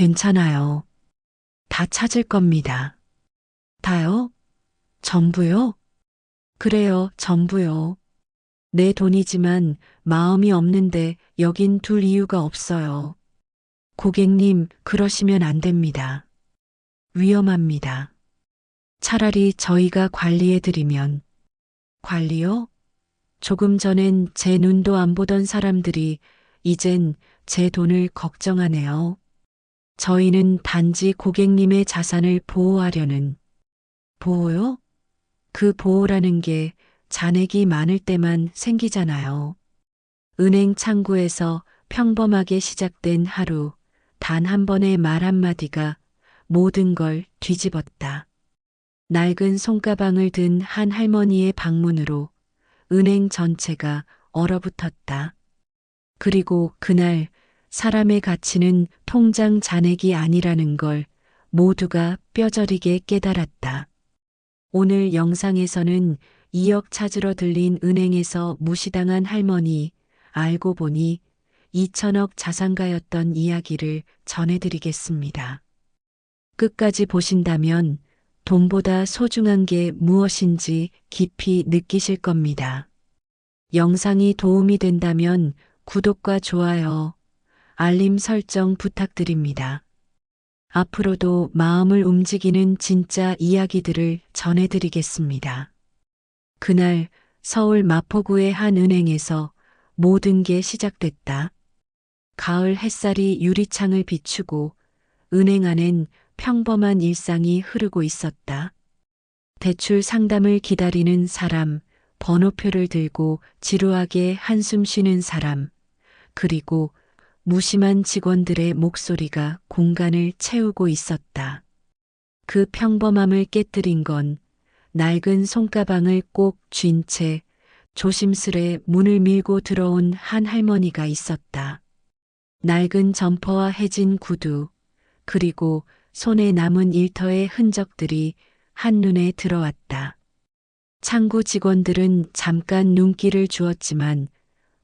괜찮아요. 다 찾을 겁니다. 다요? 전부요? 그래요, 전부요. 내 돈이지만 마음이 없는데 여긴 둘 이유가 없어요. 고객님, 그러시면 안 됩니다. 위험합니다. 차라리 저희가 관리해드리면. 관리요? 조금 전엔 제 눈도 안 보던 사람들이 이젠 제 돈을 걱정하네요. 저희는 단지 고객님의 자산을 보호하려는. 보호요? 그 보호라는 게 잔액이 많을 때만 생기잖아요. 은행 창구에서 평범하게 시작된 하루, 단 한 번의 말 한마디가 모든 걸 뒤집었다. 낡은 손가방을 든 한 할머니의 방문으로 은행 전체가 얼어붙었다. 그리고 그날 사람의 가치는 통장 잔액이 아니라는 걸 모두가 뼈저리게 깨달았다. 오늘 영상에서는 2억 찾으러 들린 은행에서 무시당한 할머니, 알고 보니 2천억 자산가였던 이야기를 전해드리겠습니다. 끝까지 보신다면 돈보다 소중한 게 무엇인지 깊이 느끼실 겁니다. 영상이 도움이 된다면 구독과 좋아요, 알림 설정 부탁드립니다. 앞으로도 마음을 움직이는 진짜 이야기들을 전해드리겠습니다. 그날 서울 마포구의 한 은행에서 모든 게 시작됐다. 가을 햇살이 유리창을 비추고 은행 안엔 평범한 일상이 흐르고 있었다. 대출 상담을 기다리는 사람, 번호표를 들고 지루하게 한숨 쉬는 사람, 그리고 무심한 직원들의 목소리가 공간을 채우고 있었다. 그 평범함을 깨뜨린 건 낡은 손가방을 꼭 쥔 채 조심스레 문을 밀고 들어온 한 할머니가 있었다. 낡은 점퍼와 해진 구두, 그리고 손에 남은 일터의 흔적들이 한눈에 들어왔다. 창구 직원들은 잠깐 눈길을 주었지만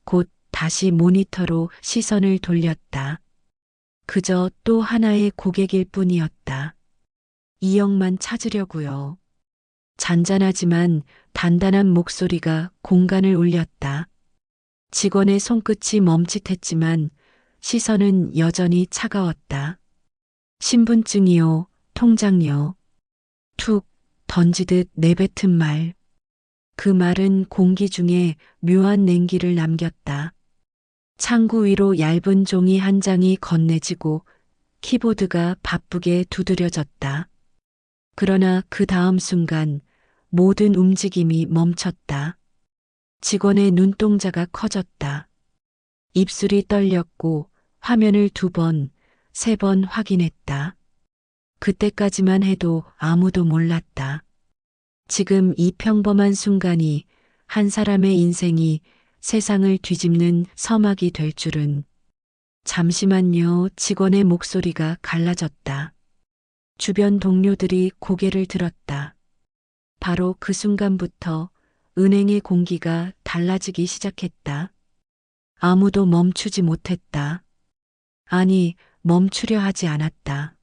곧 다시 모니터로 시선을 돌렸다. 그저 또 하나의 고객일 뿐이었다. 2억만 찾으려고요. 잔잔하지만 단단한 목소리가 공간을 울렸다. 직원의 손끝이 멈칫했지만 시선은 여전히 차가웠다. 신분증이요, 통장요. 툭 던지듯 내뱉은 말. 그 말은 공기 중에 묘한 냉기를 남겼다. 창구 위로 얇은 종이 한 장이 건네지고 키보드가 바쁘게 두드려졌다. 그러나 그 다음 순간 모든 움직임이 멈췄다. 직원의 눈동자가 커졌다. 입술이 떨렸고 화면을 2번, 3번 확인했다. 그때까지만 해도 아무도 몰랐다. 지금 이 평범한 순간이 한 사람의 인생이 세상을 뒤집는 서막이 될 줄은. 잠시만요. 직원의 목소리가 갈라졌다. 주변 동료들이 고개를 들었다. 바로 그 순간부터 은행의 공기가 달라지기 시작했다. 아무도 멈추지 못했다. 아니, 멈추려 하지 않았다.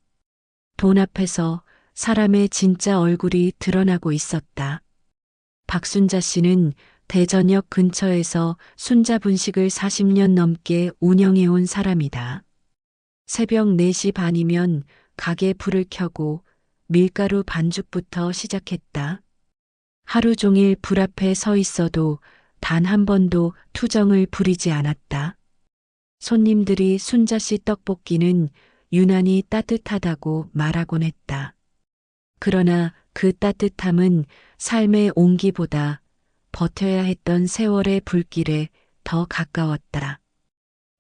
돈 앞에서 사람의 진짜 얼굴이 드러나고 있었다. 박순자 씨는 대전역 근처에서 순자분식을 40년 넘게 운영해온 사람이다. 새벽 4시 반이면 가게 불을 켜고 밀가루 반죽부터 시작했다. 하루 종일 불 앞에 서 있어도 단 한 번도 투정을 부리지 않았다. 손님들이 순자 씨 떡볶이는 유난히 따뜻하다고 말하곤 했다. 그러나 그 따뜻함은 삶의 온기보다 버텨야 했던 세월의 불길에 더 가까웠다.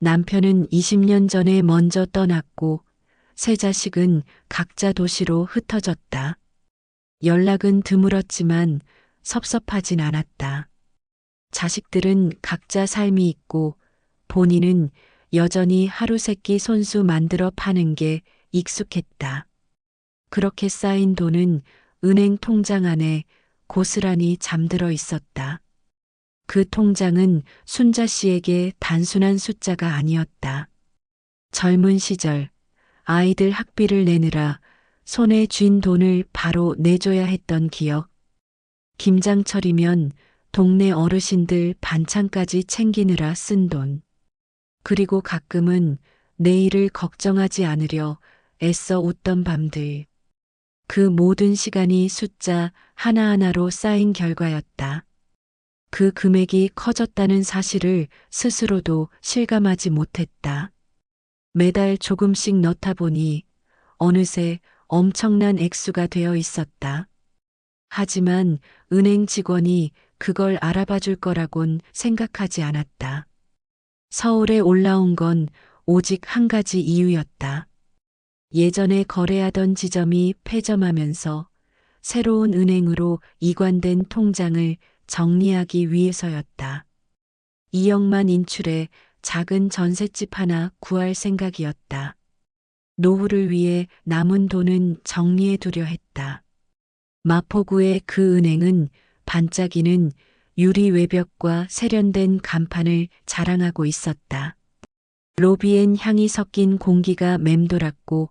남편은 20년 전에 먼저 떠났고 세 자식은 각자 도시로 흩어졌다. 연락은 드물었지만 섭섭하진 않았다. 자식들은 각자 삶이 있고 본인은 여전히 하루 세끼 손수 만들어 파는 게 익숙했다. 그렇게 쌓인 돈은 은행 통장 안에 고스란히 잠들어 있었다. 그 통장은 순자 씨에게 단순한 숫자가 아니었다. 젊은 시절 아이들 학비를 내느라 손에 쥔 돈을 바로 내줘야 했던 기억. 김장철이면 동네 어르신들 반찬까지 챙기느라 쓴 돈. 그리고 가끔은 내일을 걱정하지 않으려 애써 웃던 밤들. 그 모든 시간이 숫자 하나하나로 쌓인 결과였다. 그 금액이 커졌다는 사실을 스스로도 실감하지 못했다. 매달 조금씩 넣다 보니 어느새 엄청난 액수가 되어 있었다. 하지만 은행 직원이 그걸 알아봐 줄 거라곤 생각하지 않았다. 서울에 올라온 건 오직 한 가지 이유였다. 예전에 거래하던 지점이 폐점하면서 새로운 은행으로 이관된 통장을 정리하기 위해서였다. 2억만 인출해 작은 전셋집 하나 구할 생각이었다. 노후를 위해 남은 돈은 정리해 두려 했다. 마포구의 그 은행은 반짝이는 유리 외벽과 세련된 간판을 자랑하고 있었다. 로비엔 향이 섞인 공기가 맴돌았고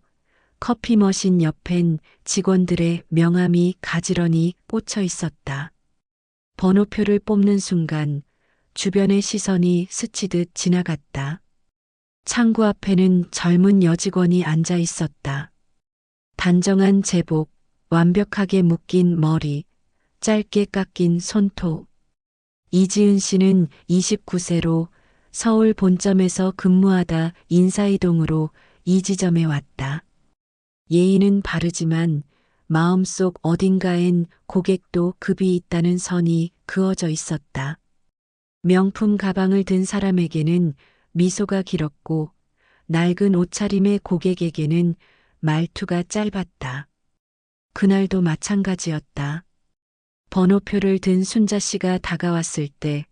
커피 머신 옆엔 직원들의 명함이 가지런히 꽂혀 있었다. 번호표를 뽑는 순간 주변의 시선이 스치듯 지나갔다. 창구 앞에는 젊은 여직원이 앉아 있었다. 단정한 제복, 완벽하게 묶인 머리, 짧게 깎인 손톱. 이지은 씨는 29세로 서울 본점에서 근무하다 인사이동으로 이 지점에 왔다. 예의는 바르지만 마음속 어딘가엔 고객도 급이 있다는 선이 그어져 있었다. 명품 가방을 든 사람에게는 미소가 길었고 낡은 옷차림의 고객에게는 말투가 짧았다. 그날도 마찬가지였다. 번호표를 든 순자 씨가 다가왔을 때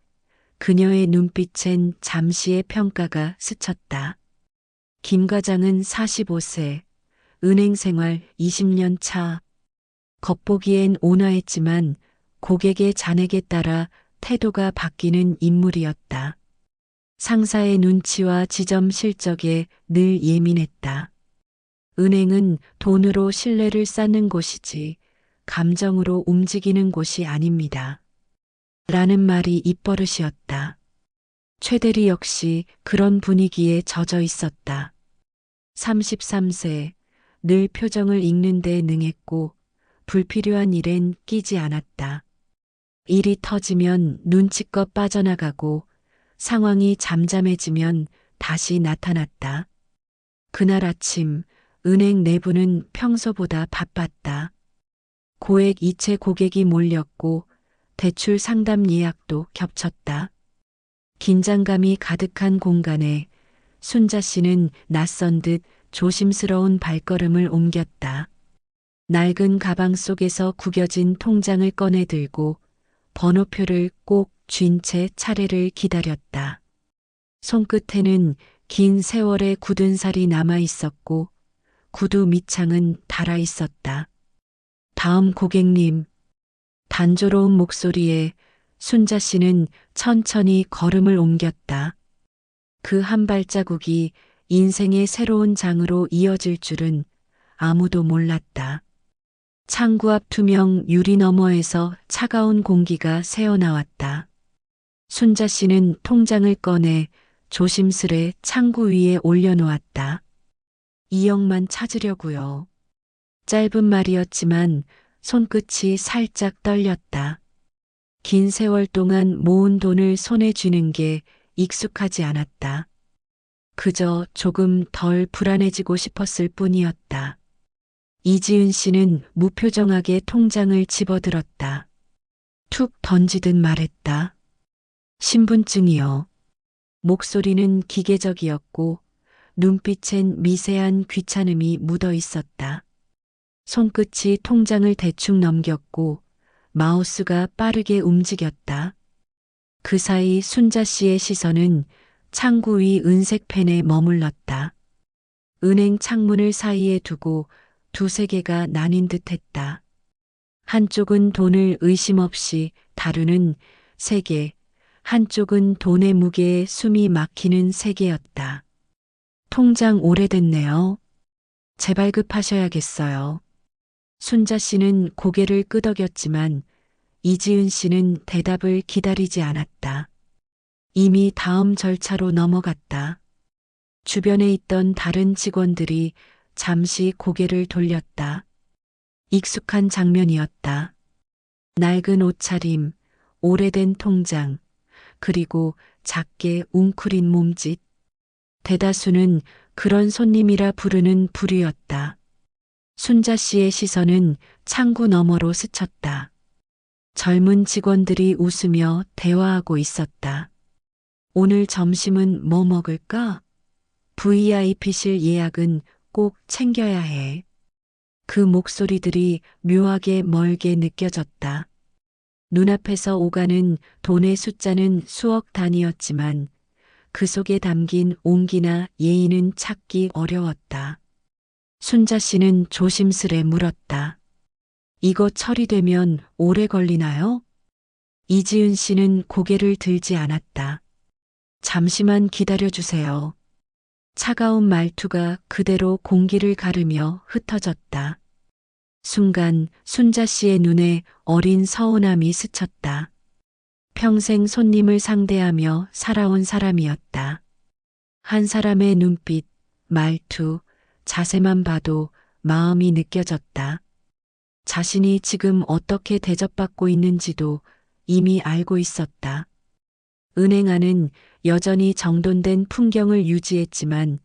그녀의 눈빛엔 잠시의 평가가 스쳤다. 김 과장은 45세, 은행 생활 20년 차. 겉보기엔 온화했지만 고객의 잔액에 따라 태도가 바뀌는 인물이었다. 상사의 눈치와 지점 실적에 늘 예민했다. 은행은 돈으로 신뢰를 쌓는 곳이지 감정으로 움직이는 곳이 아닙니다. 라는 말이 입버릇이었다. 최대리 역시 그런 분위기에 젖어 있었다. 33세, 늘 표정을 읽는 데 능했고 불필요한 일엔 끼지 않았다. 일이 터지면 눈치껏 빠져나가고 상황이 잠잠해지면 다시 나타났다. 그날 아침 은행 내부는 평소보다 바빴다. 고액 이체 고객이 몰렸고 대출 상담 예약도 겹쳤다. 긴장감이 가득한 공간에 순자 씨는 낯선 듯 조심스러운 발걸음을 옮겼다. 낡은 가방 속에서 구겨진 통장을 꺼내 들고 번호표를 꼭 쥔 채 차례를 기다렸다. 손끝에는 긴 세월의 굳은 살이 남아 있었고 구두 밑창은 닳아 있었다. 다음 고객님. 단조로운 목소리에 순자 씨는 천천히 걸음을 옮겼다. 그 한 발자국이 인생의 새로운 장으로 이어질 줄은 아무도 몰랐다. 창구 앞 투명 유리 너머에서 차가운 공기가 새어나왔다. 순자 씨는 통장을 꺼내 조심스레 창구 위에 올려놓았다. 2억만 찾으려고요. 짧은 말이었지만 손끝이 살짝 떨렸다. 긴 세월 동안 모은 돈을 손에 쥐는 게 익숙하지 않았다. 그저 조금 덜 불안해지고 싶었을 뿐이었다. 이지은 씨는 무표정하게 통장을 집어들었다. 툭 던지듯 말했다. 신분증이요. 목소리는 기계적이었고 눈빛엔 미세한 귀찮음이 묻어 있었다. 손끝이 통장을 대충 넘겼고 마우스가 빠르게 움직였다. 그 사이 순자 씨의 시선은 창구 위 은색 펜에 머물렀다. 은행 창문을 사이에 두고 두세 개가 나뉜 듯했다. 한쪽은 돈을 의심 없이 다루는 세계, 한쪽은 돈의 무게에 숨이 막히는 세계였다. 통장 오래됐네요. 재발급하셔야겠어요. 순자 씨는 고개를 끄덕였지만 이지은 씨는 대답을 기다리지 않았다. 이미 다음 절차로 넘어갔다. 주변에 있던 다른 직원들이 잠시 고개를 돌렸다. 익숙한 장면이었다. 낡은 옷차림, 오래된 통장, 그리고 작게 웅크린 몸짓. 대다수는 그런 손님이라 부르는 부류였다. 순자 씨의 시선은 창구 너머로 스쳤다. 젊은 직원들이 웃으며 대화하고 있었다. 오늘 점심은 뭐 먹을까? VIP실 예약은 꼭 챙겨야 해. 그 목소리들이 묘하게 멀게 느껴졌다. 눈앞에서 오가는 돈의 숫자는 수억 단위였지만 그 속에 담긴 온기나 예의는 찾기 어려웠다. 순자 씨는 조심스레 물었다. 이거 처리되면 오래 걸리나요? 이지은 씨는 고개를 들지 않았다. 잠시만 기다려주세요. 차가운 말투가 그대로 공기를 가르며 흩어졌다. 순간 순자 씨의 눈에 어린 서운함이 스쳤다. 평생 손님을 상대하며 살아온 사람이었다. 한 사람의 눈빛, 말투, 자세만 봐도 마음이 느껴졌다. 자신이 지금 어떻게 대접받고 있는지도 이미 알고 있었다. 은행 안은 여전히 정돈된 풍경을 유지했지만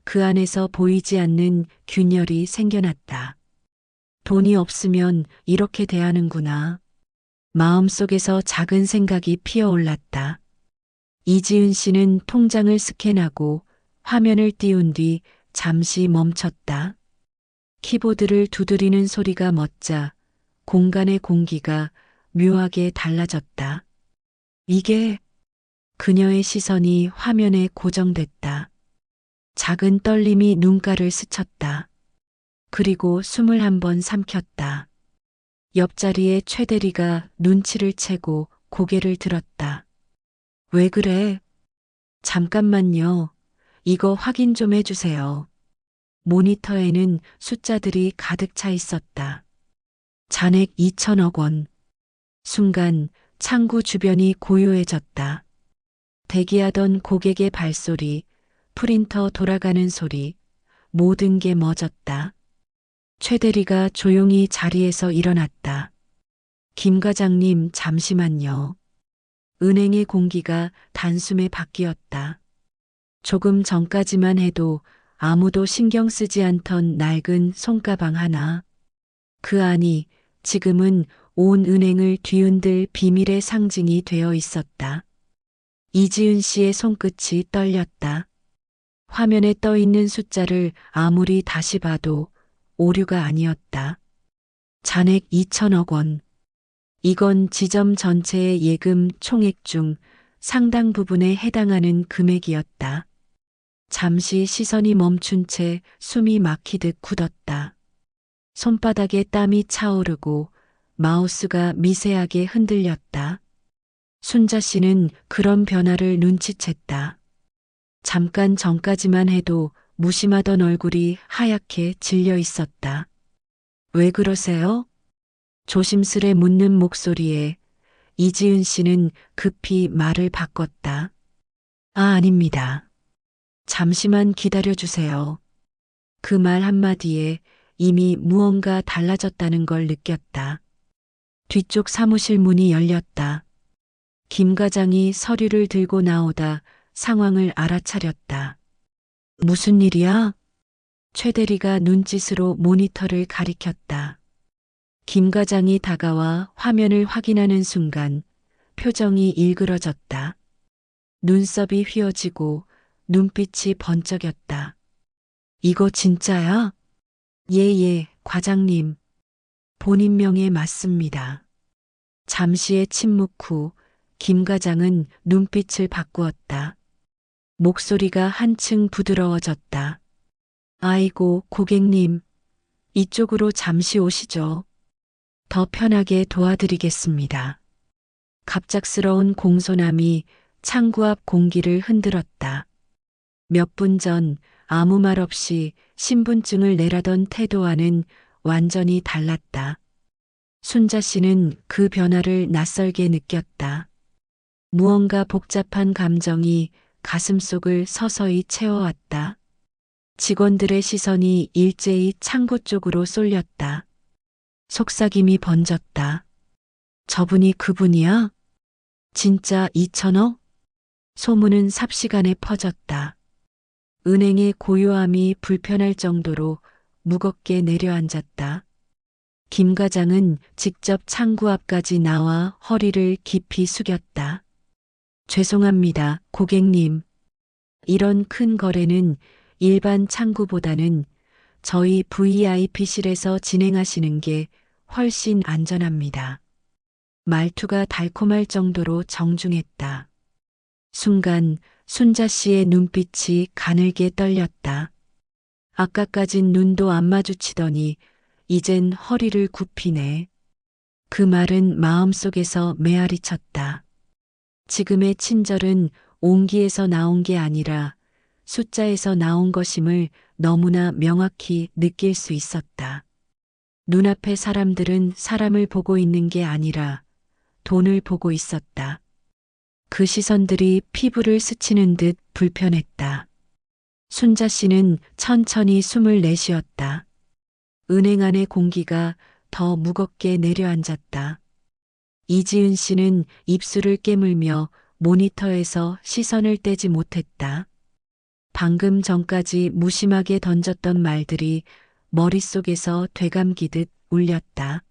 그 안에서 보이지 않는 균열이 생겨났다. 돈이 없으면 이렇게 대하는구나. 마음속에서 작은 생각이 피어올랐다. 이지은 씨는 통장을 스캔하고 화면을 띄운 뒤 잠시 멈췄다. 키보드를 두드리는 소리가 멎자 공간의 공기가 묘하게 달라졌다. 이게 그녀의 시선이 화면에 고정됐다. 작은 떨림이 눈가를 스쳤다. 그리고 숨을 한 번 삼켰다. 옆자리에 최 대리가 눈치를 채고 고개를 들었다. 왜 그래? 잠깐만요. 이거 확인 좀 해주세요. 모니터에는 숫자들이 가득 차 있었다. 잔액 2천억 원. 순간 창구 주변이 고요해졌다. 대기하던 고객의 발소리, 프린터 돌아가는 소리, 모든 게 멎었다. 최 대리가 조용히 자리에서 일어났다. 김 과장님, 잠시만요. 은행의 공기가 단숨에 바뀌었다. 조금 전까지만 해도 아무도 신경 쓰지 않던 낡은 손가방 하나. 그 안이 지금은 온 은행을 뒤흔들 비밀의 상징이 되어 있었다. 이지은 씨의 손끝이 떨렸다. 화면에 떠 있는 숫자를 아무리 다시 봐도 오류가 아니었다. 잔액 2천억 원. 이건 지점 전체의 예금 총액 중 상당 부분에 해당하는 금액이었다. 잠시 시선이 멈춘 채 숨이 막히듯 굳었다. 손바닥에 땀이 차오르고 마우스가 미세하게 흔들렸다. 순자 씨는 그런 변화를 눈치챘다. 잠깐 전까지만 해도 무심하던 얼굴이 하얗게 질려 있었다. 왜 그러세요? 조심스레 묻는 목소리에 이지은 씨는 급히 말을 바꿨다. 아닙니다. 잠시만 기다려주세요. 그 말 한마디에 이미 무언가 달라졌다는 걸 느꼈다. 뒤쪽 사무실 문이 열렸다. 김 과장이 서류를 들고 나오다 상황을 알아차렸다. 무슨 일이야? 최 대리가 눈짓으로 모니터를 가리켰다. 김 과장이 다가와 화면을 확인하는 순간 표정이 일그러졌다. 눈썹이 휘어지고 눈빛이 번쩍였다. 이거 진짜야? 예, 과장님. 본인 명에 맞습니다. 잠시의 침묵 후 김 과장은 눈빛을 바꾸었다. 목소리가 한층 부드러워졌다. 아이고, 고객님. 이쪽으로 잠시 오시죠. 더 편하게 도와드리겠습니다. 갑작스러운 공손함이 창구 앞 공기를 흔들었다. 몇 분 전 아무 말 없이 신분증을 내라던 태도와는 완전히 달랐다. 순자 씨는 그 변화를 낯설게 느꼈다. 무언가 복잡한 감정이 가슴속을 서서히 채워왔다. 직원들의 시선이 일제히 창고 쪽으로 쏠렸다. 속삭임이 번졌다. 저분이 그분이야? 진짜 2천억? 소문은 삽시간에 퍼졌다. 은행의 고요함이 불편할 정도로 무겁게 내려앉았다. 김 과장은 직접 창구 앞까지 나와 허리를 깊이 숙였다. 죄송합니다, 고객님. 이런 큰 거래는 일반 창구보다는 저희 VIP실에서 진행하시는 게 훨씬 안전합니다. 말투가 달콤할 정도로 정중했다. 순간 순자 씨의 눈빛이 가늘게 떨렸다. 아까까진 눈도 안 마주치더니 이젠 허리를 굽히네. 그 말은 마음속에서 메아리 쳤다. 지금의 친절은 온기에서 나온 게 아니라 숫자에서 나온 것임을 너무나 명확히 느낄 수 있었다. 눈앞의 사람들은 사람을 보고 있는 게 아니라 돈을 보고 있었다. 그 시선들이 피부를 스치는 듯 불편했다. 순자 씨는 천천히 숨을 내쉬었다. 은행 안의 공기가 더 무겁게 내려앉았다. 이지은 씨는 입술을 깨물며 모니터에서 시선을 떼지 못했다. 방금 전까지 무심하게 던졌던 말들이 머릿속에서 되감기듯 울렸다.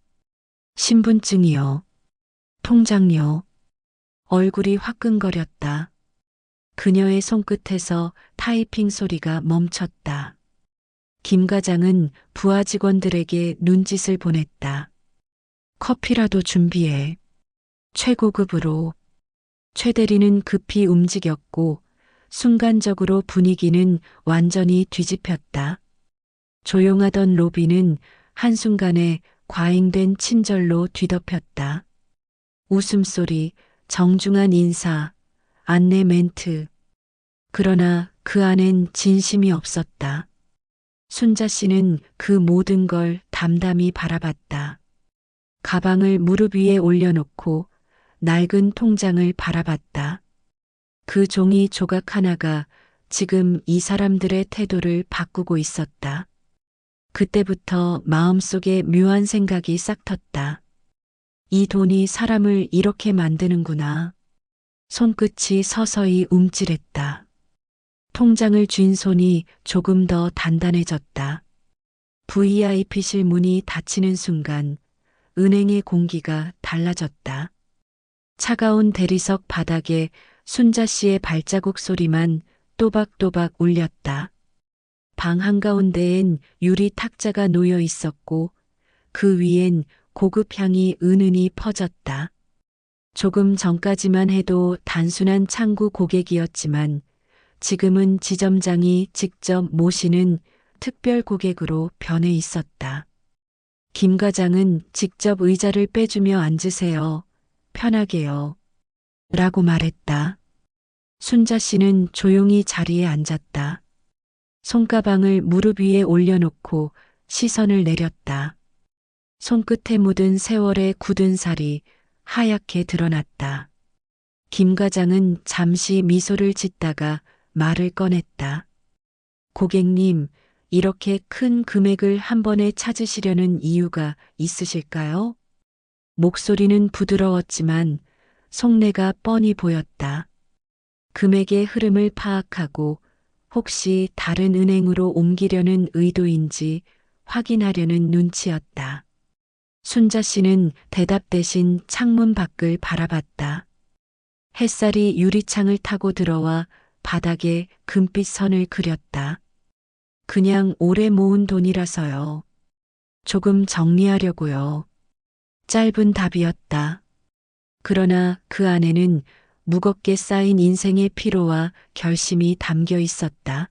신분증이요. 통장요. 얼굴이 화끈거렸다. 그녀의 손끝에서 타이핑 소리가 멈췄다. 김 과장은 부하 직원들에게 눈짓을 보냈다. 커피라도 준비해. 최고급으로. 최 대리는 급히 움직였고 순간적으로 분위기는 완전히 뒤집혔다. 조용하던 로비는 한순간에 과잉된 친절로 뒤덮였다. 웃음소리, 정중한 인사, 안내 멘트. 그러나 그 안엔 진심이 없었다. 순자 씨는 그 모든 걸 담담히 바라봤다. 가방을 무릎 위에 올려놓고 낡은 통장을 바라봤다. 그 종이 조각 하나가 지금 이 사람들의 태도를 바꾸고 있었다. 그때부터 마음속에 묘한 생각이 싹 텄다. 이 돈이 사람을 이렇게 만드는구나. 손끝이 서서히 움찔했다. 통장을 쥔 손이 조금 더 단단해졌다. VIP실 문이 닫히는 순간 은행의 공기가 달라졌다. 차가운 대리석 바닥에 순자 씨의 발자국 소리만 또박또박 울렸다. 방 한가운데엔 유리 탁자가 놓여 있었고 그 위엔 고급 향이 은은히 퍼졌다. 조금 전까지만 해도 단순한 창구 고객이었지만 지금은 지점장이 직접 모시는 특별 고객으로 변해 있었다. 김 과장은 직접 의자를 빼주며 앉으세요. 편하게요. 라고 말했다. 순자 씨는 조용히 자리에 앉았다. 손가방을 무릎 위에 올려놓고 시선을 내렸다. 손끝에 묻은 세월의 굳은 살이 하얗게 드러났다. 김 과장은 잠시 미소를 짓다가 말을 꺼냈다. 고객님, 이렇게 큰 금액을 한 번에 찾으시려는 이유가 있으실까요? 목소리는 부드러웠지만 속내가 뻔히 보였다. 금액의 흐름을 파악하고 혹시 다른 은행으로 옮기려는 의도인지 확인하려는 눈치였다. 순자 씨는 대답 대신 창문 밖을 바라봤다. 햇살이 유리창을 타고 들어와 바닥에 금빛 선을 그렸다. 그냥 오래 모은 돈이라서요. 조금 정리하려고요. 짧은 답이었다. 그러나 그 안에는 무겁게 쌓인 인생의 피로와 결심이 담겨 있었다.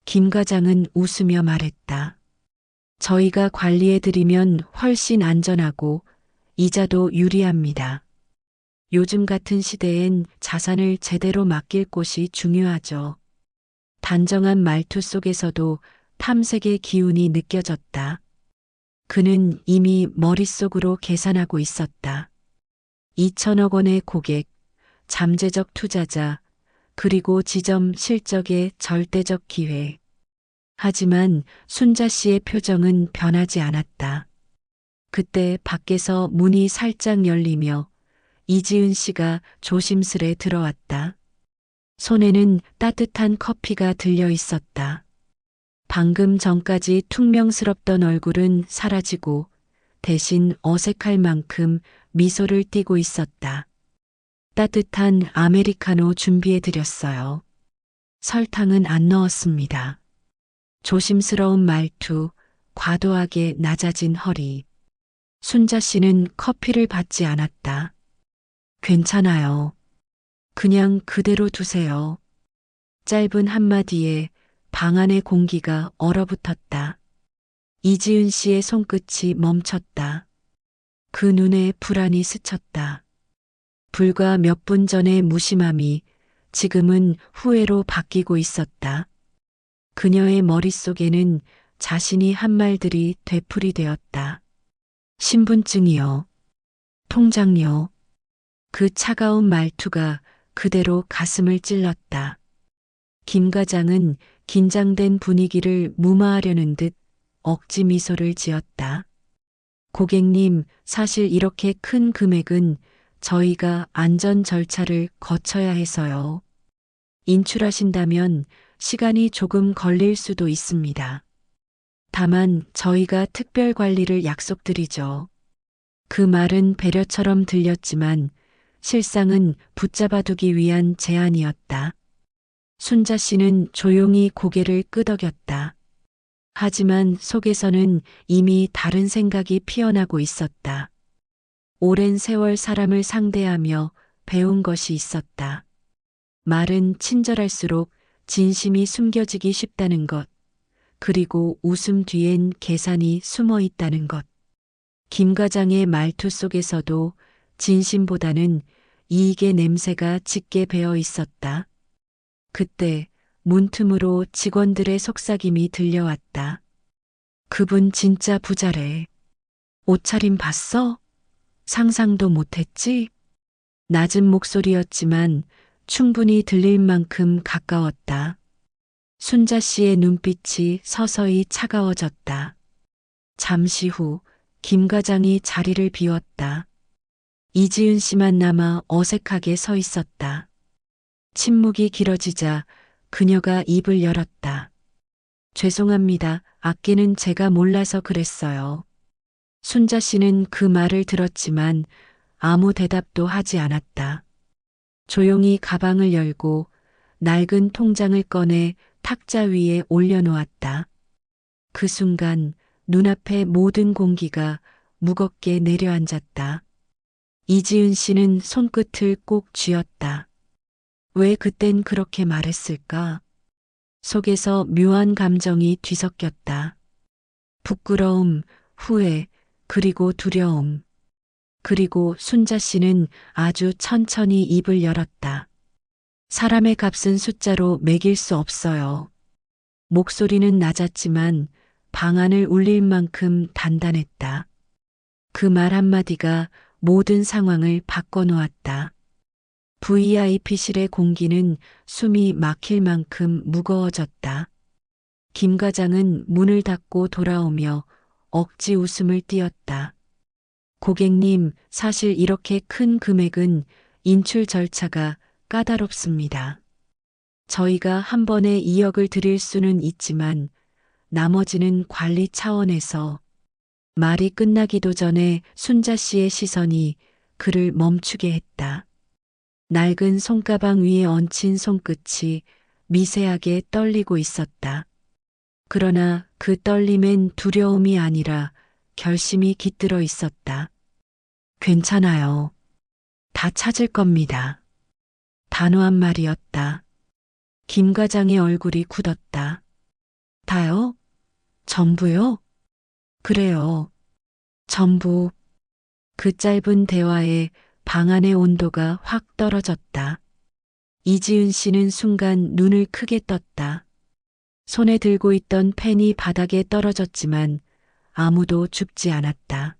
김 과장은 웃으며 말했다. 저희가 관리해드리면 훨씬 안전하고 이자도 유리합니다. 요즘 같은 시대엔 자산을 제대로 맡길 곳이 중요하죠. 단정한 말투 속에서도 탐색의 기운이 느껴졌다. 그는 이미 머릿속으로 계산하고 있었다. 2천억 원의 고객, 잠재적 투자자, 그리고 지점 실적의 절대적 기회. 하지만 순자 씨의 표정은 변하지 않았다. 그때 밖에서 문이 살짝 열리며 이지은 씨가 조심스레 들어왔다. 손에는 따뜻한 커피가 들려 있었다. 방금 전까지 퉁명스럽던 얼굴은 사라지고 대신 어색할 만큼 미소를 띠고 있었다. 따뜻한 아메리카노 준비해 드렸어요. 설탕은 안 넣었습니다. 조심스러운 말투, 과도하게 낮아진 허리. 순자 씨는 커피를 받지 않았다. 괜찮아요. 그냥 그대로 두세요. 짧은 한마디에 방 안의 공기가 얼어붙었다. 이지은 씨의 손끝이 멈췄다. 그 눈에 불안이 스쳤다. 불과 몇 분 전의 무심함이 지금은 후회로 바뀌고 있었다. 그녀의 머릿속에는 자신이 한 말들이 되풀이되었다. 신분증이요. 통장요. 그 차가운 말투가 그대로 가슴을 찔렀다. 김 과장은 긴장된 분위기를 무마하려는 듯 억지 미소를 지었다. 고객님, 사실 이렇게 큰 금액은 저희가 안전 절차를 거쳐야 해서요. 인출하신다면 시간이 조금 걸릴 수도 있습니다. 다만 저희가 특별 관리를 약속드리죠. 그 말은 배려처럼 들렸지만 실상은 붙잡아두기 위한 제안이었다. 순자 씨는 조용히 고개를 끄덕였다. 하지만 속에서는 이미 다른 생각이 피어나고 있었다. 오랜 세월 사람을 상대하며 배운 것이 있었다. 말은 친절할수록 진심이 숨겨지기 쉽다는 것, 그리고 웃음 뒤엔 계산이 숨어 있다는 것. 김 과장의 말투 속에서도 진심보다는 이익의 냄새가 짙게 배어 있었다. 그때 문틈으로 직원들의 속삭임이 들려왔다. 그분 진짜 부자래. 옷차림 봤어? 상상도 못했지? 낮은 목소리였지만 충분히 들릴 만큼 가까웠다. 순자 씨의 눈빛이 서서히 차가워졌다. 잠시 후 김 과장이 자리를 비웠다. 이지은 씨만 남아 어색하게 서 있었다. 침묵이 길어지자 그녀가 입을 열었다. 죄송합니다. 아끼는 제가 몰라서 그랬어요. 순자 씨는 그 말을 들었지만 아무 대답도 하지 않았다. 조용히 가방을 열고 낡은 통장을 꺼내 탁자 위에 올려놓았다. 그 순간 눈앞의 모든 공기가 무겁게 내려앉았다. 이지은 씨는 손끝을 꼭 쥐었다. 왜 그땐 그렇게 말했을까? 속에서 묘한 감정이 뒤섞였다. 부끄러움, 후회, 그리고 두려움. 그리고 순자 씨는 아주 천천히 입을 열었다. 사람의 값은 숫자로 매길 수 없어요. 목소리는 낮았지만 방 안을 울릴 만큼 단단했다. 그 말 한마디가 모든 상황을 바꿔놓았다. VIP실의 공기는 숨이 막힐 만큼 무거워졌다. 김 과장은 문을 닫고 돌아오며 억지 웃음을 띄었다. 고객님, 사실 이렇게 큰 금액은 인출 절차가 까다롭습니다. 저희가 한 번에 2억을 드릴 수는 있지만 나머지는 관리 차원에서. 말이 끝나기도 전에 순자 씨의 시선이 그를 멈추게 했다. 낡은 손가방 위에 얹힌 손끝이 미세하게 떨리고 있었다. 그러나 그 떨림엔 두려움이 아니라 결심이 깃들어 있었다. 괜찮아요. 다 찾을 겁니다. 단호한 말이었다. 김 과장의 얼굴이 굳었다. 다요? 전부요? 그래요. 전부. 그 짧은 대화에 방 안의 온도가 확 떨어졌다. 이지은 씨는 순간 눈을 크게 떴다. 손에 들고 있던 펜이 바닥에 떨어졌지만 아무도 죽지 않았다.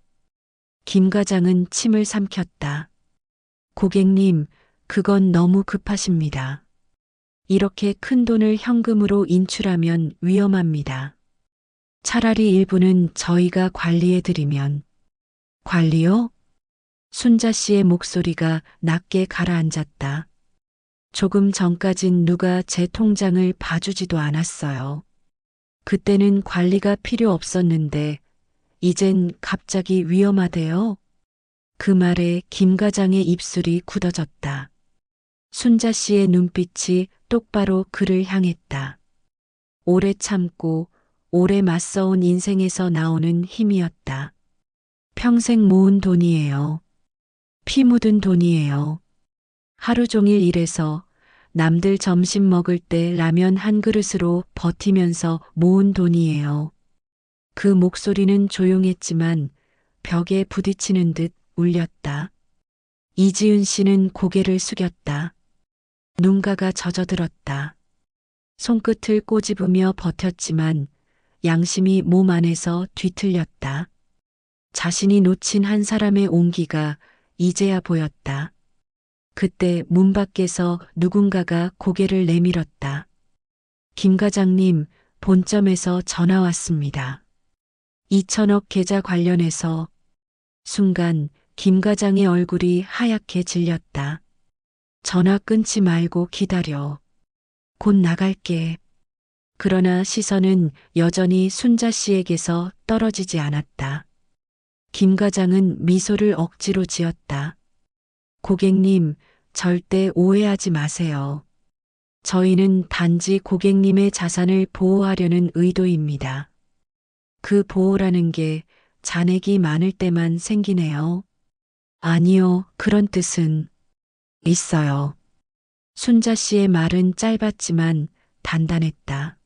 김 과장은 침을 삼켰다. 고객님, 그건 너무 급하십니다. 이렇게 큰 돈을 현금으로 인출하면 위험합니다. 차라리 일부는 저희가 관리해드리면. 관리요? 순자 씨의 목소리가 낮게 가라앉았다. 조금 전까진 누가 제 통장을 봐주지도 않았어요. 그때는 관리가 필요 없었는데 이젠 갑자기 위험하대요. 그 말에 김 과장의 입술이 굳어졌다. 순자 씨의 눈빛이 똑바로 그를 향했다. 오래 참고 오래 맞서온 인생에서 나오는 힘이었다. 평생 모은 돈이에요. 피 묻은 돈이에요. 하루 종일 일해서 남들 점심 먹을 때 라면 한 그릇으로 버티면서 모은 돈이에요. 그 목소리는 조용했지만 벽에 부딪히는 듯 울렸다. 이지은 씨는 고개를 숙였다. 눈가가 젖어들었다. 손끝을 꼬집으며 버텼지만 양심이 몸 안에서 뒤틀렸다. 자신이 놓친 한 사람의 온기가 이제야 보였다. 그때 문 밖에서 누군가가 고개를 내밀었다. 김 과장님, 본점에서 전화 왔습니다. 2천억 계좌 관련해서. 순간 김 과장의 얼굴이 하얗게 질렸다. 전화 끊지 말고 기다려. 곧 나갈게. 그러나 시선은 여전히 순자 씨에게서 떨어지지 않았다. 김 과장은 미소를 억지로 지었다. 고객님, 절대 오해하지 마세요. 저희는 단지 고객님의 자산을 보호하려는 의도입니다. 그 보호라는 게 잔액이 많을 때만 생기네요. 아니요, 그런 뜻은 있어요. 순자 씨의 말은 짧았지만 단단했다.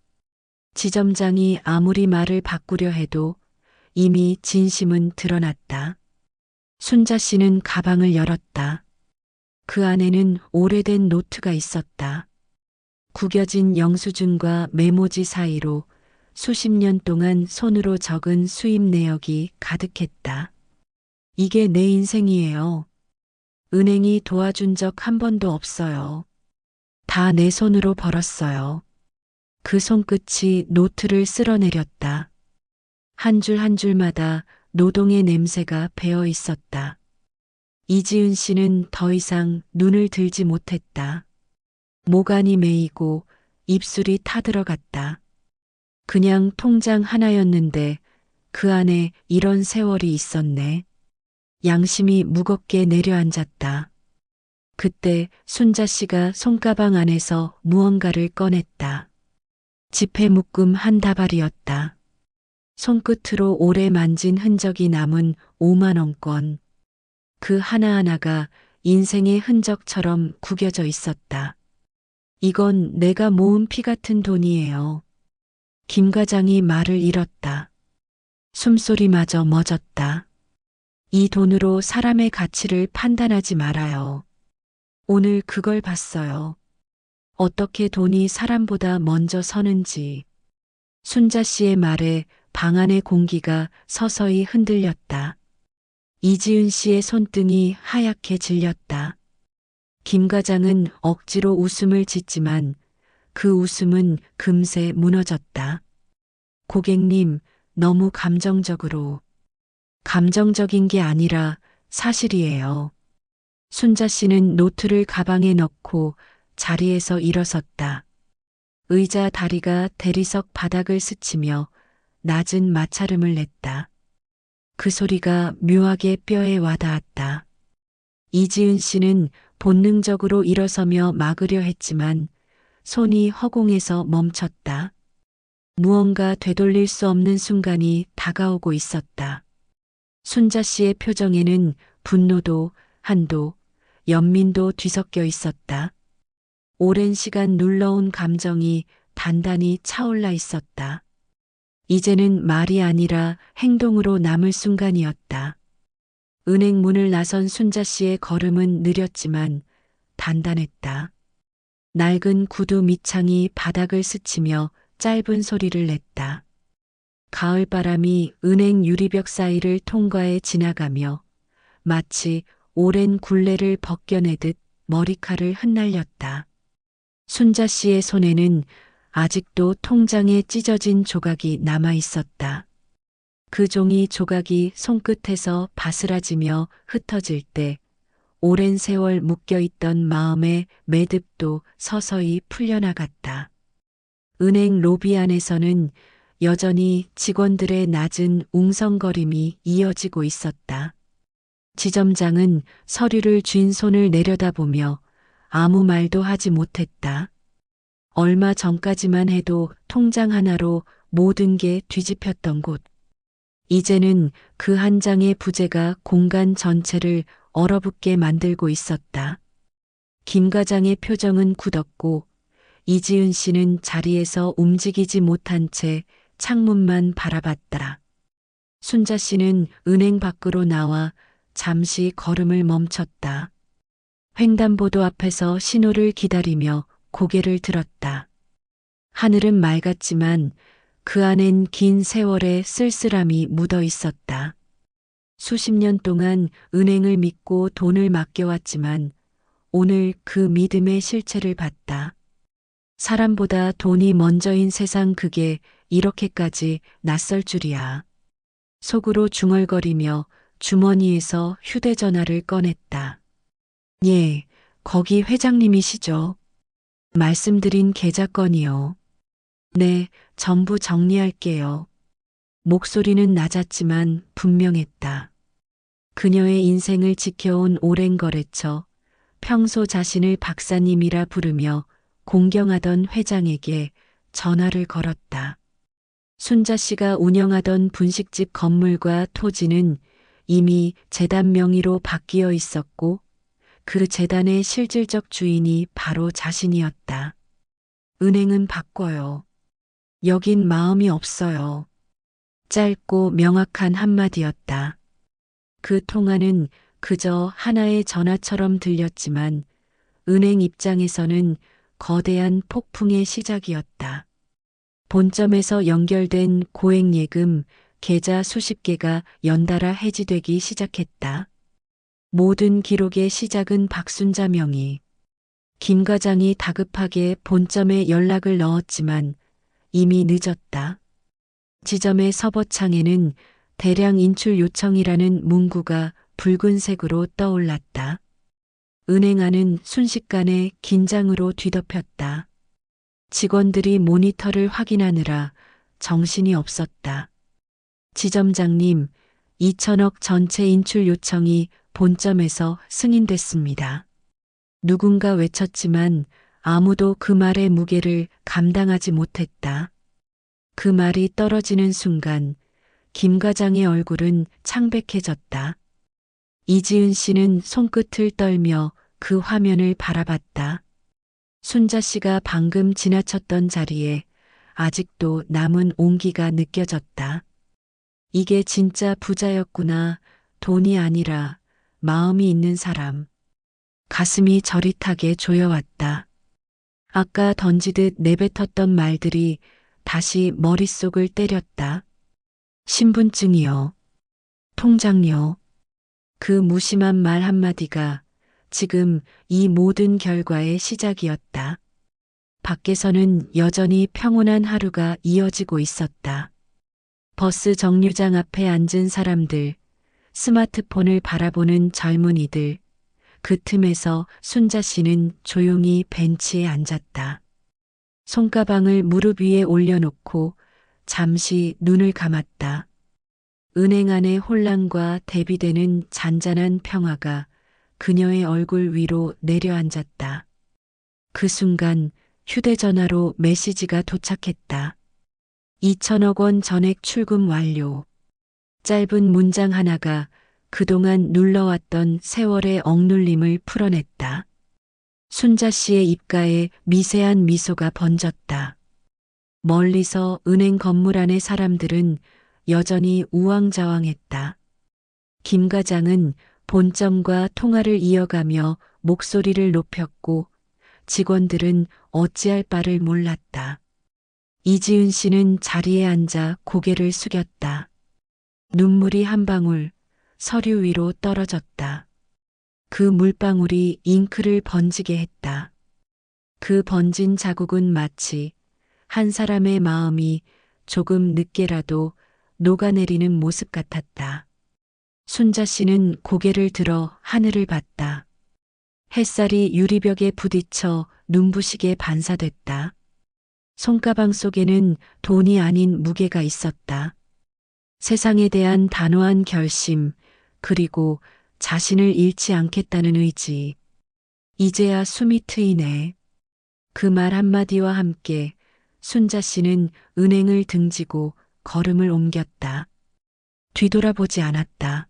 지점장이 아무리 말을 바꾸려 해도 이미 진심은 드러났다. 순자 씨는 가방을 열었다. 그 안에는 오래된 노트가 있었다. 구겨진 영수증과 메모지 사이로 수십 년 동안 손으로 적은 수입 내역이 가득했다. 이게 내 인생이에요. 은행이 도와준 적 한 번도 없어요. 다 내 손으로 벌었어요. 그 손끝이 노트를 쓸어내렸다. 한 줄 한 줄마다 노동의 냄새가 배어 있었다. 이지은 씨는 더 이상 눈을 들지 못했다. 모간이 메이고 입술이 타들어갔다. 그냥 통장 하나였는데 그 안에 이런 세월이 있었네. 양심이 무겁게 내려앉았다. 그때 순자 씨가 손가방 안에서 무언가를 꺼냈다. 지폐 묶음 한 다발이었다. 손끝으로 오래 만진 흔적이 남은 5만 원권. 그 하나하나가 인생의 흔적처럼 구겨져 있었다. 이건 내가 모은 피 같은 돈이에요. 김 과장이 말을 잃었다. 숨소리마저 멎었다. 이 돈으로 사람의 가치를 판단하지 말아요. 오늘 그걸 봤어요. 어떻게 돈이 사람보다 먼저 서는지. 순자 씨의 말에 방 안의 공기가 서서히 흔들렸다. 이지은 씨의 손등이 하얗게 질렸다. 김 과장은 억지로 웃음을 짓지만 그 웃음은 금세 무너졌다. 고객님, 너무 감정적인 게 아니라 사실이에요. 순자 씨는 노트를 가방에 넣고 자리에서 일어섰다. 의자 다리가 대리석 바닥을 스치며 낮은 마찰음을 냈다. 그 소리가 묘하게 뼈에 와닿았다. 이지은 씨는 본능적으로 일어서며 막으려 했지만 손이 허공에서 멈췄다. 무언가 되돌릴 수 없는 순간이 다가오고 있었다. 순자 씨의 표정에는 분노도, 한도, 연민도 뒤섞여 있었다. 오랜 시간 눌러온 감정이 단단히 차올라 있었다. 이제는 말이 아니라 행동으로 남을 순간이었다. 은행 문을 나선 순자 씨의 걸음은 느렸지만 단단했다. 낡은 구두 밑창이 바닥을 스치며 짧은 소리를 냈다. 가을바람이 은행 유리벽 사이를 통과해 지나가며 마치 오랜 굴레를 벗겨내듯 머리칼을 흩날렸다. 순자 씨의 손에는 아직도 통장에 찢어진 조각이 남아 있었다. 그 종이 조각이 손끝에서 바스라지며 흩어질 때 오랜 세월 묶여있던 마음의 매듭도 서서히 풀려나갔다. 은행 로비 안에서는 여전히 직원들의 낮은 웅성거림이 이어지고 있었다. 지점장은 서류를 쥔 손을 내려다보며 아무 말도 하지 못했다. 얼마 전까지만 해도 통장 하나로 모든 게 뒤집혔던 곳. 이제는 그 한 장의 부재가 공간 전체를 얼어붙게 만들고 있었다. 김 과장의 표정은 굳었고 이지은 씨는 자리에서 움직이지 못한 채 창문만 바라봤다. 순자 씨는 은행 밖으로 나와 잠시 걸음을 멈췄다. 횡단보도 앞에서 신호를 기다리며 고개를 들었다. 하늘은 맑았지만 그 안엔 긴 세월의 쓸쓸함이 묻어 있었다. 수십 년 동안 은행을 믿고 돈을 맡겨왔지만 오늘 그 믿음의 실체를 봤다. 사람보다 돈이 먼저인 세상, 그게 이렇게까지 낯설 줄이야. 속으로 중얼거리며 주머니에서 휴대전화를 꺼냈다. 예, 거기 회장님이시죠? 말씀드린 계좌건이요. 네, 전부 정리할게요. 목소리는 낮았지만 분명했다. 그녀의 인생을 지켜온 오랜 거래처, 평소 자신을 박사님이라 부르며 공경하던 회장에게 전화를 걸었다. 순자 씨가 운영하던 분식집 건물과 토지는 이미 재단 명의로 바뀌어 있었고 그 재단의 실질적 주인이 바로 자신이었다. 은행은 바꿔요. 여긴 마음이 없어요. 짧고 명확한 한마디였다. 그 통화는 그저 하나의 전화처럼 들렸지만 은행 입장에서는 거대한 폭풍의 시작이었다. 본점에서 연결된 고액 예금, 계좌 수십 개가 연달아 해지되기 시작했다. 모든 기록의 시작은 박순자 명의. 김 과장이 다급하게 본점에 연락을 넣었지만 이미 늦었다. 지점의 서버창에는 대량 인출 요청이라는 문구가 붉은색으로 떠올랐다. 은행 안은 순식간에 긴장으로 뒤덮였다. 직원들이 모니터를 확인하느라 정신이 없었다. 지점장님, 2천억 전체 인출 요청이 본점에서 승인됐습니다. 누군가 외쳤지만 아무도 그 말의 무게를 감당하지 못했다. 그 말이 떨어지는 순간 김 과장의 얼굴은 창백해졌다. 이지은 씨는 손끝을 떨며 그 화면을 바라봤다. 순자 씨가 방금 지나쳤던 자리에 아직도 남은 온기가 느껴졌다. 이게 진짜 부자였구나. 돈이 아니라 마음이 있는 사람. 가슴이 저릿하게 조여왔다. 아까 던지듯 내뱉었던 말들이 다시 머릿속을 때렸다. 신분증이요. 통장요. 그 무심한 말 한마디가 지금 이 모든 결과의 시작이었다. 밖에서는 여전히 평온한 하루가 이어지고 있었다. 버스 정류장 앞에 앉은 사람들, 스마트폰을 바라보는 젊은이들, 그 틈에서 순자 씨는 조용히 벤치에 앉았다. 손가방을 무릎 위에 올려놓고 잠시 눈을 감았다. 은행 안의 혼란과 대비되는 잔잔한 평화가 그녀의 얼굴 위로 내려앉았다. 그 순간 휴대전화로 메시지가 도착했다. 2천억 원 전액 출금 완료. 짧은 문장 하나가 그동안 눌러왔던 세월의 억눌림을 풀어냈다. 순자 씨의 입가에 미세한 미소가 번졌다. 멀리서 은행 건물 안의 사람들은 여전히 우왕좌왕했다. 김 과장은 본점과 통화를 이어가며 목소리를 높였고 직원들은 어찌할 바를 몰랐다. 이지은 씨는 자리에 앉아 고개를 숙였다. 눈물이 한 방울 서류 위로 떨어졌다. 그 물방울이 잉크를 번지게 했다. 그 번진 자국은 마치 한 사람의 마음이 조금 늦게라도 녹아내리는 모습 같았다. 순자 씨는 고개를 들어 하늘을 봤다. 햇살이 유리벽에 부딪혀 눈부시게 반사됐다. 손가방 속에는 돈이 아닌 무게가 있었다. 세상에 대한 단호한 결심, 그리고 자신을 잃지 않겠다는 의지. 이제야 숨이 트이네. 그 말 한마디와 함께 순자 씨는 은행을 등지고 걸음을 옮겼다. 뒤돌아보지 않았다.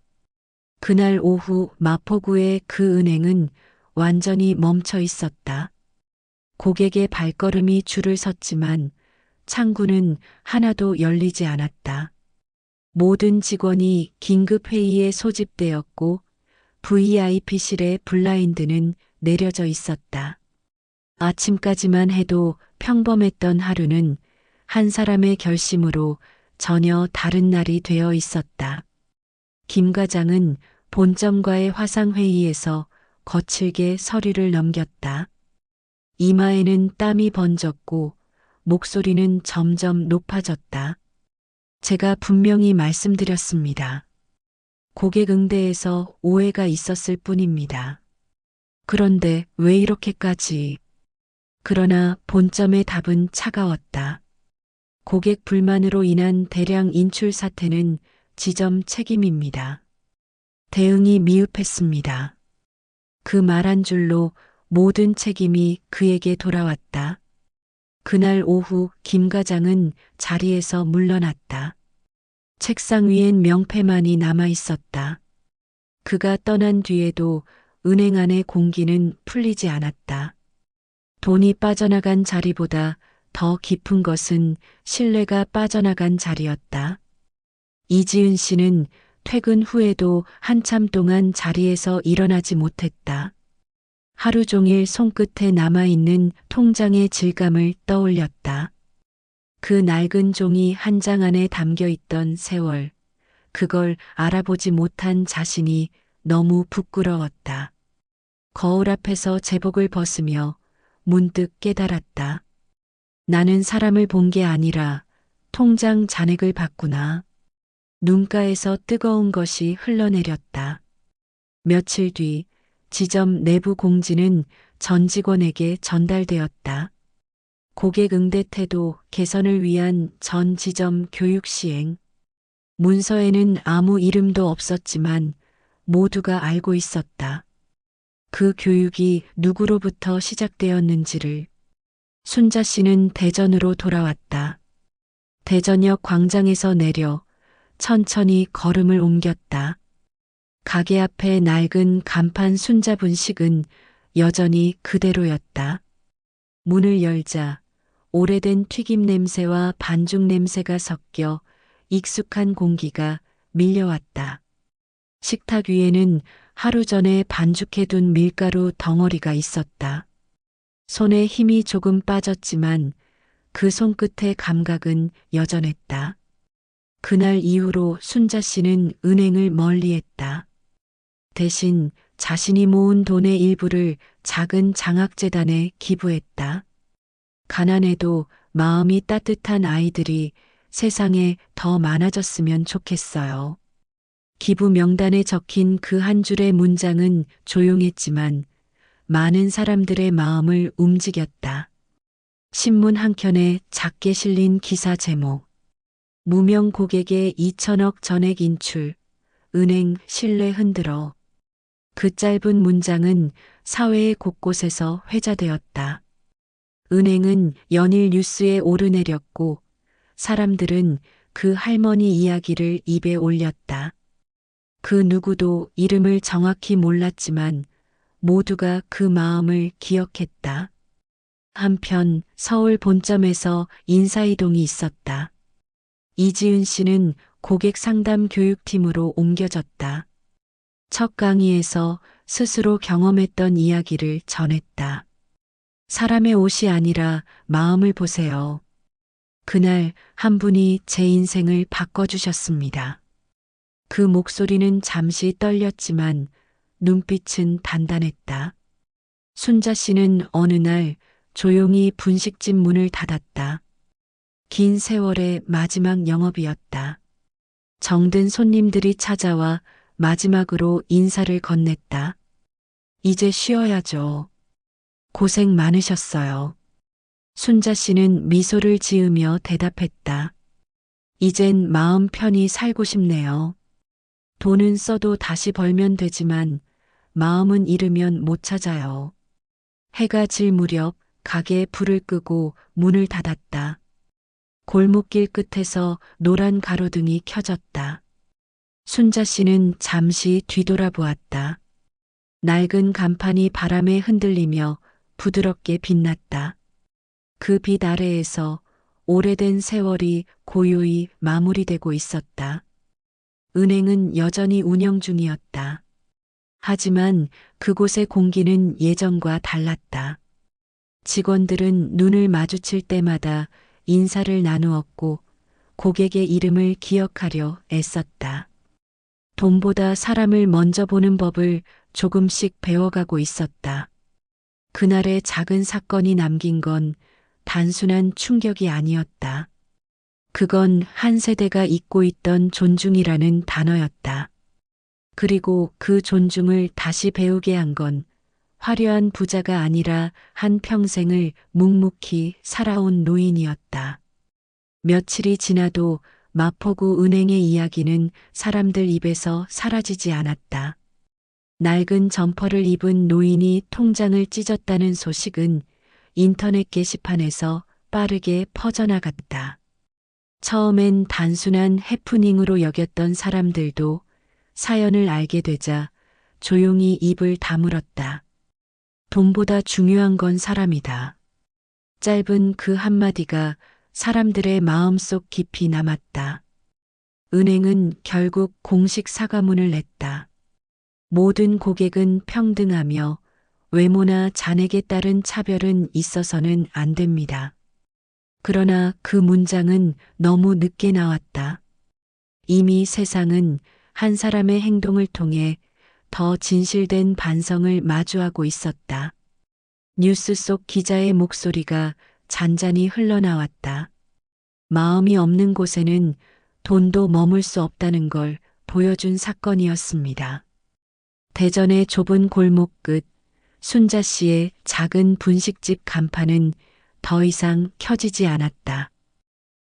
그날 오후 마포구의 그 은행은 완전히 멈춰 있었다. 고객의 발걸음이 줄을 섰지만 창구는 하나도 열리지 않았다. 모든 직원이 긴급 회의에 소집되었고 VIP실의 블라인드는 내려져 있었다. 아침까지만 해도 평범했던 하루는 한 사람의 결심으로 전혀 다른 날이 되어 있었다. 김 과장은 본점과의 화상회의에서 거칠게 서류를 넘겼다. 이마에는 땀이 번졌고 목소리는 점점 높아졌다. 제가 분명히 말씀드렸습니다. 고객 응대에서 오해가 있었을 뿐입니다. 그런데 왜 이렇게까지? 그러나 본점의 답은 차가웠다. 고객 불만으로 인한 대량 인출 사태는 지점 책임입니다. 대응이 미흡했습니다. 그 말 한 줄로 모든 책임이 그에게 돌아왔다. 그날 오후 김 과장은 자리에서 물러났다. 책상 위엔 명패만이 남아 있었다. 그가 떠난 뒤에도 은행 안의 공기는 풀리지 않았다. 돈이 빠져나간 자리보다 더 깊은 것은 신뢰가 빠져나간 자리였다. 이지은 씨는 퇴근 후에도 한참 동안 자리에서 일어나지 못했다. 하루 종일 손끝에 남아있는 통장의 질감을 떠올렸다. 그 낡은 종이 한 장 안에 담겨 있던 세월, 그걸 알아보지 못한 자신이 너무 부끄러웠다. 거울 앞에서 제복을 벗으며 문득 깨달았다. 나는 사람을 본 게 아니라 통장 잔액을 봤구나. 눈가에서 뜨거운 것이 흘러내렸다. 며칠 뒤 지점 내부 공지는 전 직원에게 전달되었다. 고객 응대 태도 개선을 위한 전 지점 교육 시행. 문서에는 아무 이름도 없었지만 모두가 알고 있었다. 그 교육이 누구로부터 시작되었는지를. 순자 씨는 대전으로 돌아왔다. 대전역 광장에서 내려 천천히 걸음을 옮겼다. 가게 앞에 낡은 간판 순자 분식은 여전히 그대로였다. 문을 열자 오래된 튀김 냄새와 반죽 냄새가 섞여 익숙한 공기가 밀려왔다. 식탁 위에는 하루 전에 반죽해둔 밀가루 덩어리가 있었다. 손에 힘이 조금 빠졌지만 그 손끝의 감각은 여전했다. 그날 이후로 순자 씨는 은행을 멀리했다. 대신 자신이 모은 돈의 일부를 작은 장학재단에 기부했다. 가난해도 마음이 따뜻한 아이들이 세상에 더 많아졌으면 좋겠어요. 기부 명단에 적힌 그 한 줄의 문장은 조용했지만 많은 사람들의 마음을 움직였다. 신문 한 켠에 작게 실린 기사 제목. 무명 고객의 2천억 전액 인출, 은행 신뢰 흔들어. 그 짧은 문장은 사회의 곳곳에서 회자되었다. 은행은 연일 뉴스에 오르내렸고 사람들은 그 할머니 이야기를 입에 올렸다. 그 누구도 이름을 정확히 몰랐지만 모두가 그 마음을 기억했다. 한편 서울 본점에서 인사이동이 있었다. 이지은 씨는 고객 상담 교육팀으로 옮겨졌다. 첫 강의에서 스스로 경험했던 이야기를 전했다. 사람의 옷이 아니라 마음을 보세요. 그날 한 분이 제 인생을 바꿔주셨습니다. 그 목소리는 잠시 떨렸지만 눈빛은 단단했다. 순자 씨는 어느 날 조용히 분식집 문을 닫았다. 긴 세월의 마지막 영업이었다. 정든 손님들이 찾아와 마지막으로 인사를 건넸다. 이제 쉬어야죠. 고생 많으셨어요. 순자 씨는 미소를 지으며 대답했다. 이젠 마음 편히 살고 싶네요. 돈은 써도 다시 벌면 되지만 마음은 잃으면 못 찾아요. 해가 질 무렵 가게에 불을 끄고 문을 닫았다. 골목길 끝에서 노란 가로등이 켜졌다. 순자 씨는 잠시 뒤돌아보았다. 낡은 간판이 바람에 흔들리며 부드럽게 빛났다. 그 빛 아래에서 오래된 세월이 고요히 마무리되고 있었다. 은행은 여전히 운영 중이었다. 하지만 그곳의 공기는 예전과 달랐다. 직원들은 눈을 마주칠 때마다 인사를 나누었고 고객의 이름을 기억하려 애썼다. 돈보다 사람을 먼저 보는 법을 조금씩 배워가고 있었다. 그날의 작은 사건이 남긴 건 단순한 충격이 아니었다. 그건 한 세대가 잊고 있던 존중이라는 단어였다. 그리고 그 존중을 다시 배우게 한 건 화려한 부자가 아니라 한 평생을 묵묵히 살아온 노인이었다. 며칠이 지나도 마포구 은행의 이야기는 사람들 입에서 사라지지 않았다. 낡은 점퍼를 입은 노인이 통장을 찢었다는 소식은 인터넷 게시판에서 빠르게 퍼져나갔다. 처음엔 단순한 해프닝으로 여겼던 사람들도 사연을 알게 되자 조용히 입을 다물었다. 돈보다 중요한 건 사람이다. 짧은 그 한마디가 사람들의 마음속 깊이 남았다. 은행은 결국 공식 사과문을 냈다. 모든 고객은 평등하며 외모나 잔액에 따른 차별은 있어서는 안 됩니다. 그러나 그 문장은 너무 늦게 나왔다. 이미 세상은 한 사람의 행동을 통해 더 진실된 반성을 마주하고 있었다. 뉴스 속 기자의 목소리가 잔잔히 흘러나왔다. 마음이 없는 곳에는 돈도 머물 수 없다는 걸 보여준 사건이었습니다. 대전의 좁은 골목 끝 순자 씨의 작은 분식집 간판은 더 이상 켜지지 않았다.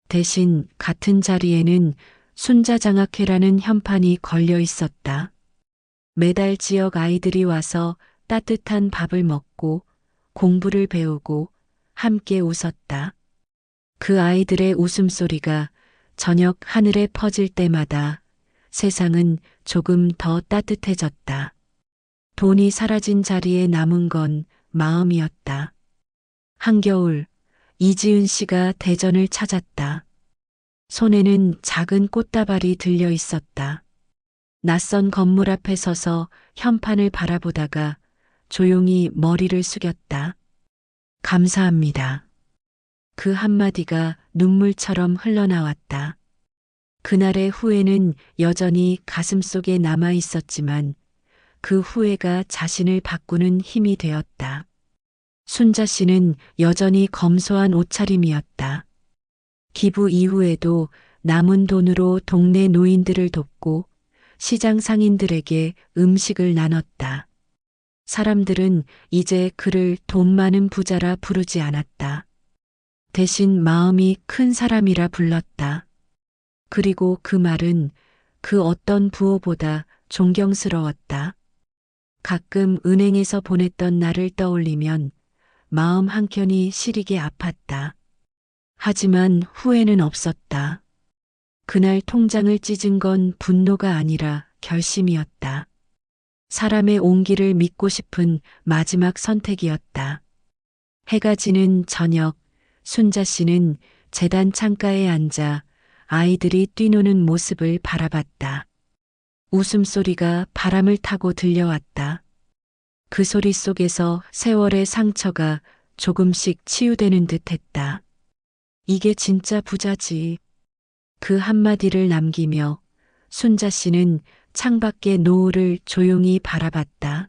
대신 같은 자리에는 순자장학회라는 현판이 걸려 있었다. 매달 지역 아이들이 와서 따뜻한 밥을 먹고 공부를 배우고 함께 웃었다. 그 아이들의 웃음소리가 저녁 하늘에 퍼질 때마다 세상은 조금 더 따뜻해졌다. 돈이 사라진 자리에 남은 건 마음이었다. 한겨울, 이지은 씨가 대전을 찾았다. 손에는 작은 꽃다발이 들려 있었다. 낯선 건물 앞에 서서 현판을 바라보다가 조용히 머리를 숙였다. 감사합니다. 그 한마디가 눈물처럼 흘러나왔다. 그날의 후회는 여전히 가슴속에 남아 있었지만 그 후회가 자신을 바꾸는 힘이 되었다. 순자 씨는 여전히 검소한 옷차림이었다. 기부 이후에도 남은 돈으로 동네 노인들을 돕고 시장 상인들에게 음식을 나눴다. 사람들은 이제 그를 돈 많은 부자라 부르지 않았다. 대신 마음이 큰 사람이라 불렀다. 그리고 그 말은 그 어떤 부호보다 존경스러웠다. 가끔 은행에서 보냈던 날을 떠올리면 마음 한켠이 시리게 아팠다. 하지만 후회는 없었다. 그날 통장을 찢은 건 분노가 아니라 결심이었다. 사람의 온기를 믿고 싶은 마지막 선택이었다. 해가 지는 저녁, 순자 씨는 재단 창가에 앉아 아이들이 뛰노는 모습을 바라봤다. 웃음소리가 바람을 타고 들려왔다. 그 소리 속에서 세월의 상처가 조금씩 치유되는 듯 했다. 이게 진짜 부자지. 그 한마디를 남기며 순자 씨는 창밖의 노을을 조용히 바라봤다.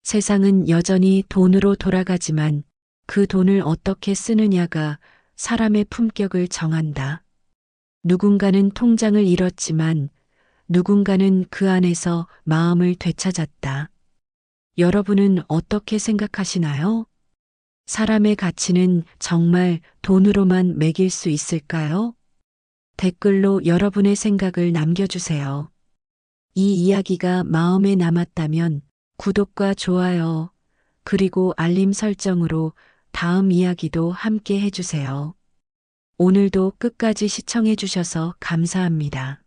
세상은 여전히 돈으로 돌아가지만 그 돈을 어떻게 쓰느냐가 사람의 품격을 정한다. 누군가는 통장을 잃었지만 누군가는 그 안에서 마음을 되찾았다. 여러분은 어떻게 생각하시나요? 사람의 가치는 정말 돈으로만 매길 수 있을까요? 댓글로 여러분의 생각을 남겨주세요. 이 이야기가 마음에 남았다면 구독과 좋아요, 그리고 알림 설정으로 다음 이야기도 함께 해주세요. 오늘도 끝까지 시청해주셔서 감사합니다.